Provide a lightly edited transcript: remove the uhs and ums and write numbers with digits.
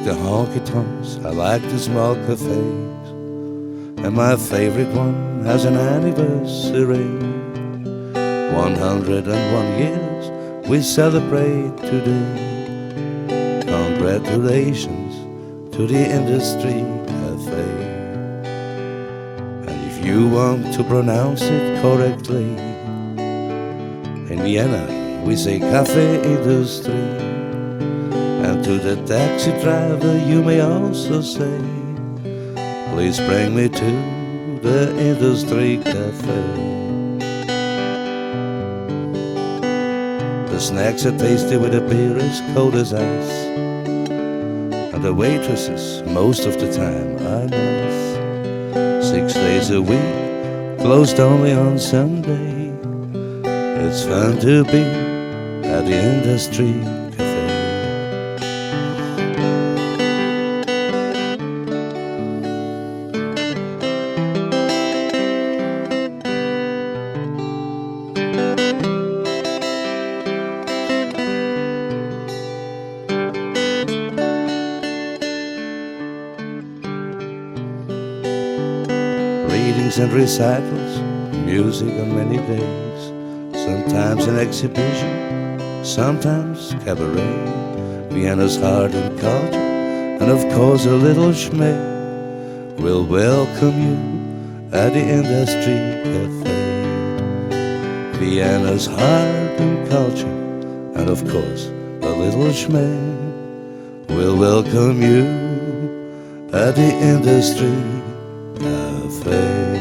the honky-tonks, I like the small cafes, and my favorite one has an anniversary. 101 years we celebrate today. Congratulations to the Industry Cafe. And if you want to pronounce it correctly, in Vienna we say Cafe Industrie. And to the taxi driver you may also say, please bring me to the Industry Cafe. The snacks are tasty with the beer as cold as ice, and the waitresses most of the time are nice. 6 days a week, closed only on Sunday. It's fun to be at the Industry Cafe. Readings and recitals, music on many days, sometimes an exhibition, sometimes cabaret. Vienna's heart and culture, and of course a little schmäh, will welcome you at the Industry Cafe. Vienna's heart and culture, and of course a little schmäh, will welcome you at the Industry Cafe.